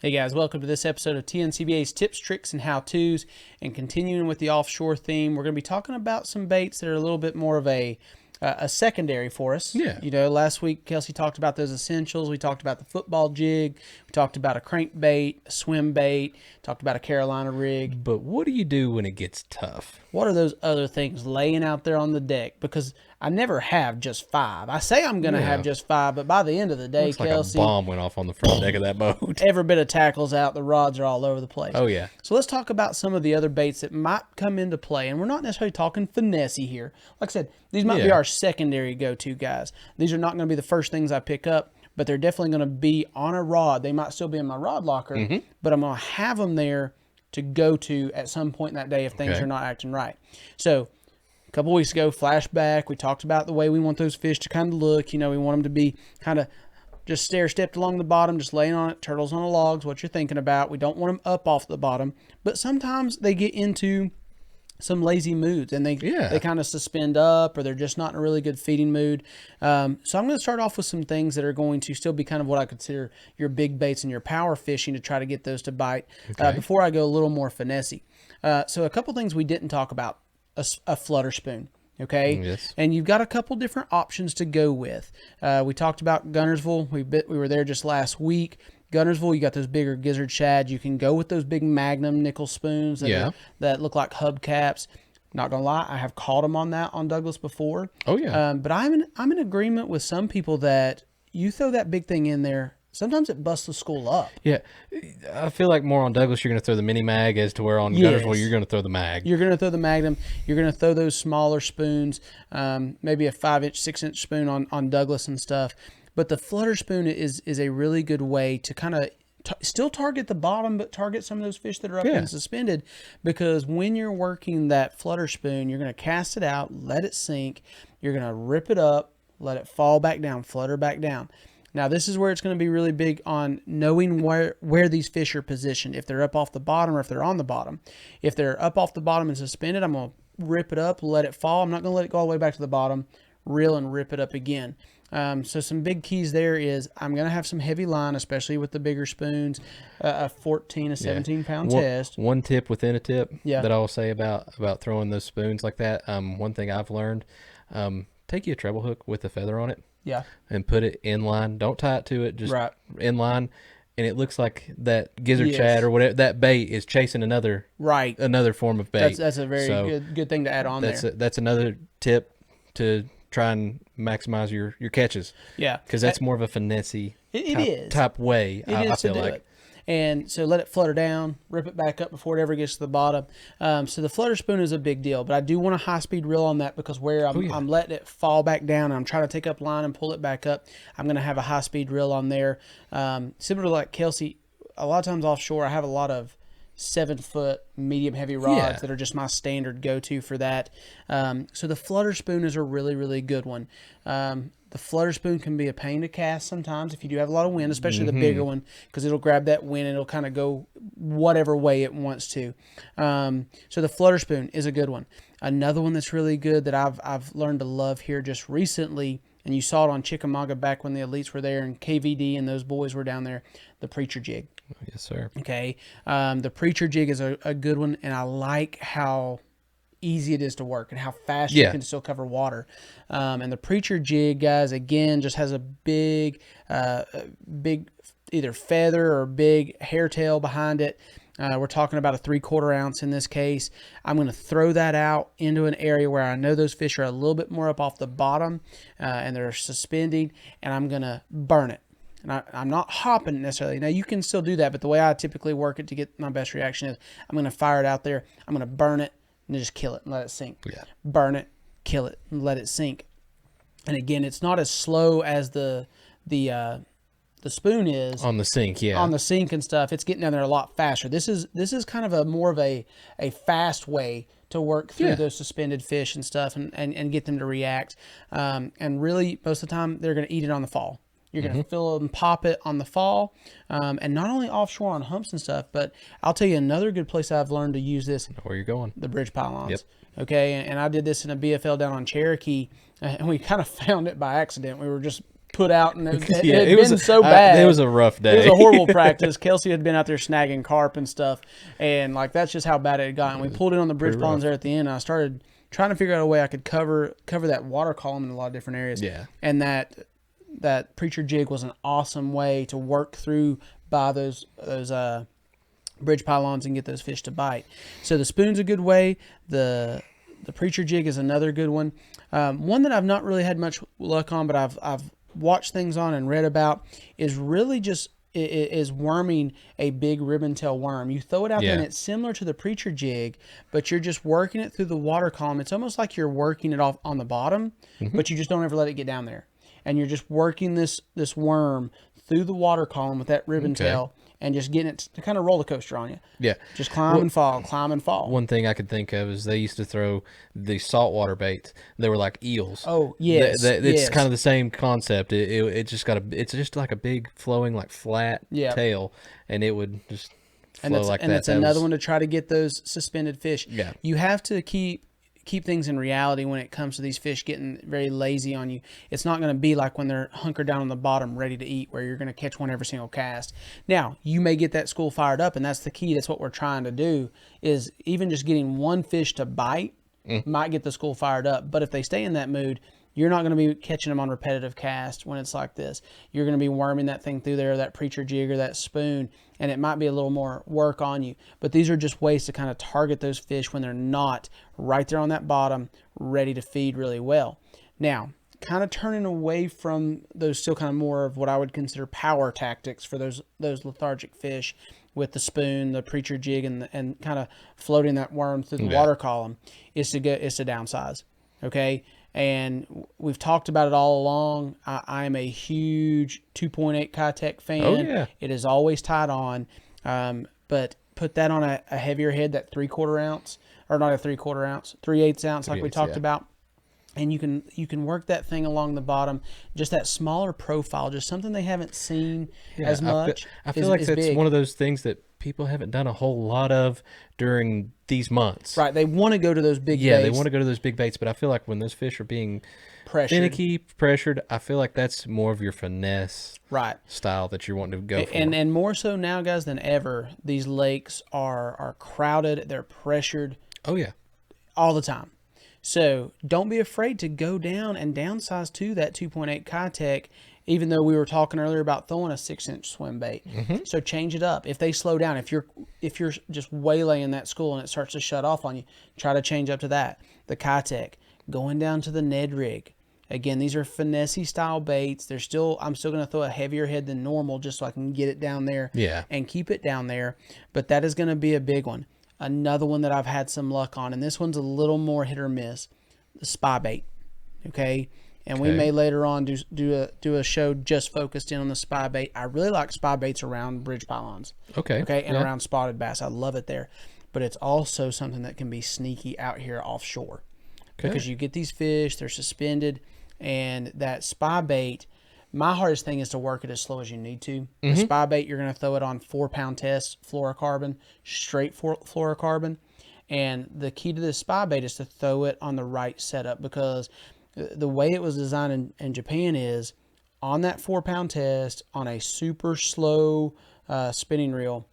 Hey guys, welcome to this episode of TNCBA's Tips, Tricks, and How-Tos. And continuing with the offshore theme, we're going to be talking about some baits that are a little bit more of a secondary for us. Yeah. You know, last week Kelsey talked about those essentials. We talked about the football jig. We talked about a crankbait, a swim bait. Talked about a Carolina rig. But what do you do when it gets tough? What are those other things laying out there on the deck? Because I never have just 5. I say I'm going to have just 5, but by the end of the day, Looks like Kelsey, a bomb went off on the front deck of that boat. every bit of tackle's out. The rods are all over the place. Oh, yeah. So let's talk about some of the other baits that might come into play. And we're not necessarily talking finessey here. Like I said, these might be our secondary go-to guys. These are not going to be the first things I pick up, but they're definitely going to be on a rod. They might still be in my rod locker, but I'm going to have them there to go to at some point in that day if things are not acting right. So a couple weeks ago, flashback, we talked about the way we want those fish to kind of look. You know, we want them to be kind of just stair-stepped along the bottom, just laying on it, turtles on the logs, what you're thinking about. We don't want them up off the bottom, but sometimes they get into some lazy moods and they kind of suspend up, or they're just not in a really good feeding mood. So I'm going to start off with some things that are going to still be kind of what I consider your big baits and your power fishing to try to get those to bite before I go a little more finessey. So a couple things we didn't talk about. A flutter spoon, okay? Yes. And you've got a couple different options to go with. We talked about Gunnersville. We were there just last week. Gunnersville, you got those bigger gizzard shad. You can go with those big Magnum nickel spoons that look like hubcaps. Not gonna lie, I have caught them on that on Douglas before. Oh yeah. But I'm in agreement with some people that you throw that big thing in there, sometimes it busts the school up. Yeah. I feel like more on Douglas, you're going to throw the mini mag, as to where on Gunnersville, you're going to throw the mag. You're going to throw the Magnum. You're going to throw those smaller spoons, maybe a 5-inch, 6-inch spoon on Douglas and stuff. But the flutter spoon is a really good way to kind of still target the bottom, but target some of those fish that are up and suspended. Because when you're working that flutter spoon, you're going to cast it out, let it sink. You're going to rip it up, let it fall back down, flutter back down. Now, this is where it's going to be really big on knowing where these fish are positioned, if they're up off the bottom or if they're on the bottom. If they're up off the bottom and suspended, I'm going to rip it up, let it fall. I'm not going to let it go all the way back to the bottom, reel and rip it up again. So some big keys there is I'm going to have some heavy line, especially with the bigger spoons, a 14, a 17-pound test. One tip within a tip that I will say about throwing those spoons like that, one thing I've learned, take you a treble hook with a feather on it. Yeah. And put it in line. Don't tie it to it, just in line. And it looks like that gizzard shad or whatever, that bait is chasing another form of bait. That's a very good thing to add on there. That's another tip to try and maximize your catches. Yeah. Because that's more of a finessey type way, I feel like. And so let it flutter down, rip it back up before it ever gets to the bottom. So the flutter spoon is a big deal, but I do want a high-speed reel on that because where I'm letting it fall back down and I'm trying to take up line and pull it back up, I'm going to have a high-speed reel on there. Similar to like Kelsey, a lot of times offshore I have a lot of 7-foot medium heavy rods that are just my standard go-to for that. So the flutter spoon is a really, really good one. The flutter spoon can be a pain to cast sometimes if you do have a lot of wind, especially the bigger one, because it'll grab that wind and it'll kind of go whatever way it wants to. So the flutter spoon is a good one. Another one that's really good that I've learned to love here just recently, and you saw it on Chickamauga back when the elites were there and KVD and those boys were down there, the preacher jig. Yes, sir. Okay. The preacher jig is a good one, and I like how easy it is to work and how fast you can still cover water. And the preacher jig, guys, again, just has a big either feather or big hair tail behind it. We're talking about a 3/4 ounce in this case. I'm going to throw that out into an area where I know those fish are a little bit more up off the bottom and they're suspending, and I'm going to burn it. And I'm not hopping necessarily. Now, you can still do that, but the way I typically work it to get my best reaction is I'm going to fire it out there. I'm going to burn it and just kill it and let it sink. Yeah. Burn it, kill it, and let it sink. And again, it's not as slow as the spoon is on the sink. On the sink and stuff, it's getting down there a lot faster. This is kind of more of a fast way to work through those suspended fish and stuff and get them to react. And really, most of the time, they're going to eat it on the fall. You're going to fill it and pop it on the fall. And not only offshore on humps and stuff, but I'll tell you another good place I've learned to use this. Where you're going? The bridge pylons. Okay, and I did this in a BFL down on Cherokee, and we kind of found it by accident. We were just put out, and it was so bad. It was a rough day. It was a horrible practice. Kelsey had been out there snagging carp and stuff, and like that's just how bad it had gotten. We pulled in on the bridge ponds there at the end, and I started trying to figure out a way I could cover that water column in a lot of different areas. Yeah. And that preacher jig was an awesome way to work through by those bridge pylons and get those fish to bite. So the spoon's a good way. The preacher jig is another good one. One that I've not really had much luck on, but I've watched things on and read about is really just is worming a big ribbon tail worm. You throw it out there and it's similar to the preacher jig, but you're just working it through the water column. It's almost like you're working it off on the bottom, but you just don't ever let it get down there. And you're just working this worm through the water column with that ribbon tail and just getting it to kind of roller coaster on you. Yeah. Just climb and fall, climb and fall. One thing I could think of is they used to throw the saltwater baits. They were like eels. Oh, yes. It's kind of the same concept. It's just like a big flowing, like flat tail, and it would just flow like that. And it's another one to try to get those suspended fish. Yeah. You have to keep things in reality when it comes to these fish getting very lazy on you. It's not going to be like when they're hunkered down on the bottom ready to eat, where you're going to catch one every single cast. Now, you may get that school fired up, and that's the key. That's what we're trying to do, is even just getting one fish to bite might get the school fired up. But if they stay in that mood, you're not going to be catching them on repetitive cast when it's like this. You're going to be worming that thing through there, that preacher jig or that spoon, and it might be a little more work on you. But these are just ways to kind of target those fish when they're not right there on that bottom, ready to feed really well. Now, kind of turning away from those still kind of more of what I would consider power tactics for those lethargic fish with the spoon, the preacher jig, and kind of floating that worm through the water column is to downsize. Okay. And we've talked about it all along. I am a huge 2.8 Kitech fan. Oh, yeah. It is always tied on. But put that on a heavier head, that 3/4 ounce, or not a 3/4 ounce, 3/8 ounce, like we talked about. And you can work that thing along the bottom, just that smaller profile, just something they haven't seen as much. I feel like that's big. One of those things that people haven't done a whole lot of during these months. Right. They want to go to those big baits. Yeah, they want to go to those big baits, but I feel like when those fish are being finicky, pressured, I feel like that's more of your finesse style that you're wanting to go for. And more so now, guys, than ever, these lakes are crowded, they're pressured. Oh, yeah. All the time. So don't be afraid to go down and downsize to that 2.8 Kitech, even though we were talking earlier about throwing a 6-inch swim bait. So change it up. If they slow down, if you're just waylaying that school and it starts to shut off on you, try to change up to that. The Kitech, going down to the Ned rig. Again, these are finesse style baits. I'm still going to throw a heavier head than normal just so I can get it down there and keep it down there. But that is going to be a big one. Another one that I've had some luck on, and this one's a little more hit or miss, the spy bait. Okay. And we may later on do a show just focused in on the spy bait. I really like spy baits around bridge pylons. Okay, and around spotted bass. I love it there. But it's also something that can be sneaky out here offshore. Because you get these fish, they're suspended, and that spy bait, my hardest thing is to work it as slow as you need to. The spy bait, you're going to throw it on 4-pound test fluorocarbon, straight fluorocarbon. And the key to this spy bait is to throw it on the right setup, because the way it was designed in Japan is on that 4-pound test on a super slow spinning reel.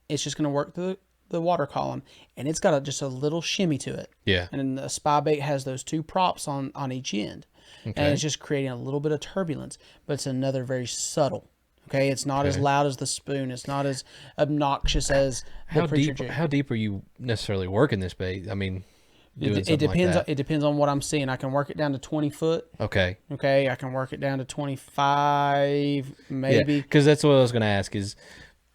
It's just going to work through the water column, and it's got just a little shimmy to it. Yeah. And then the spy bait has those two props on each end. And it's just creating a little bit of turbulence, but it's another very subtle. Okay, it's not as loud as the spoon. It's not as obnoxious as the preacher jig. How deep are you necessarily working this bait? I mean, it depends. It depends on what I'm seeing. I can work it down to 20 foot. Okay, I can work it down to 25, maybe. Because that's what I was going to ask is,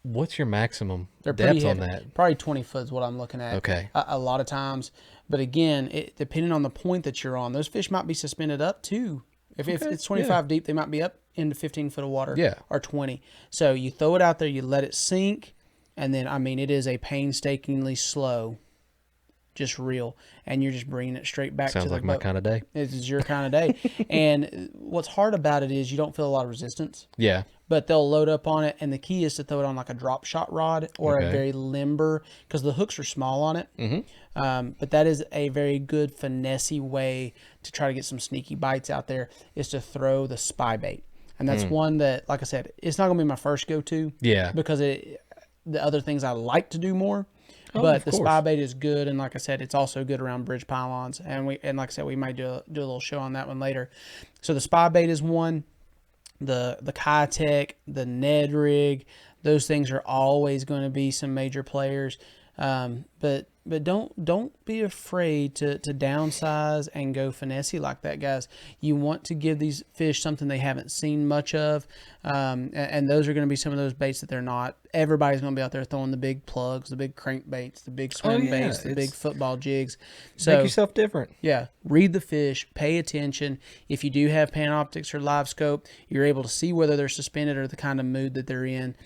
what's your maximum depth on that? Probably 20 foot is what I'm looking at. Okay. A lot of times. But again, depending on the point that you're on, those fish might be suspended up too. If it's 25 deep, they might be up into 15 foot of water or 20. So you throw it out there, you let it sink, and then, I mean, it is a painstakingly slow, just reel, and you're just bringing it straight back to the boat. Sounds like my kind of day. It is your kind of day. And what's hard about it is you don't feel a lot of resistance. Yeah. but they'll load up on it. And the key is to throw it on like a drop shot rod or a very limber, because the hooks are small on it. But that is a very good finessey way to try to get some sneaky bites out there, is to throw the spy bait. And that's one that, like I said, it's not going to be my first go-to. Yeah. Because the other things I like to do more. But the spy bait is good, and like I said, it's also good around bridge pylons. And like I said, we might do a little show on that one later. So the spy bait is one. The Kitech, the Ned rig, those things are always going to be some major players. But don't be afraid to downsize and go finessey like that, guys. You want to give these fish something they haven't seen much of, and those are going to be some of those baits that they're not. Everybody's going to be out there throwing the big plugs, the big crankbaits, the big swim baits, the big football jigs. So make yourself different. Yeah, read the fish, pay attention. If you do have Panoptics or Live Scope, you're able to see whether they're suspended or the kind of mood that they're in.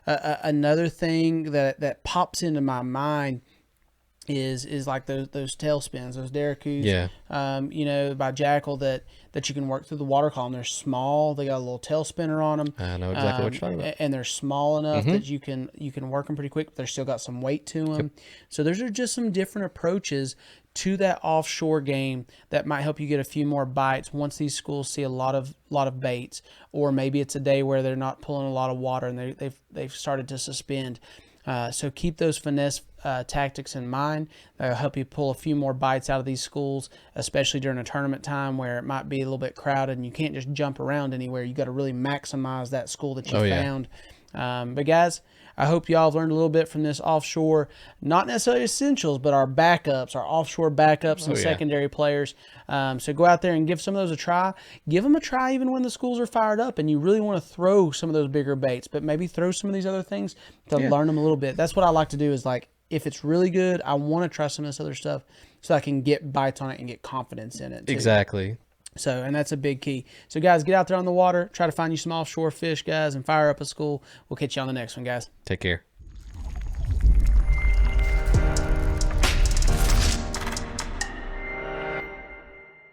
Another thing that pops into my mind is like those tailspins, those Derricus, by Jackal that you can work through the water column. They're small. They got a little tail spinner on them. I know exactly what you're talking about. And they're small enough that you can work them pretty quick, but they're still got some weight to them. So those are just some different approaches to that offshore game that might help you get a few more bites once these schools see a lot of baits, or maybe it's a day where they're not pulling a lot of water and they've started to suspend. So keep those finesse tactics in mind. That'll help you pull a few more bites out of these schools, especially during a tournament time where it might be a little bit crowded and you can't just jump around anywhere. You got to really maximize that school that you found. But guys, I hope y'all have learned a little bit from this offshore, not necessarily essentials, but our backups, our offshore backups and secondary players. So go out there and give some of those a try. Give them a try even when the schools are fired up and you really want to throw some of those bigger baits, but maybe throw some of these other things to learn them a little bit. That's what I like to do, is like, if it's really good, I want to try some of this other stuff so I can get bites on it and get confidence in it too. Exactly. So, and that's a big key. So, guys, get out there on the water. Try to find you some offshore fish, guys, and fire up a school. We'll catch you on the next one, guys. Take care.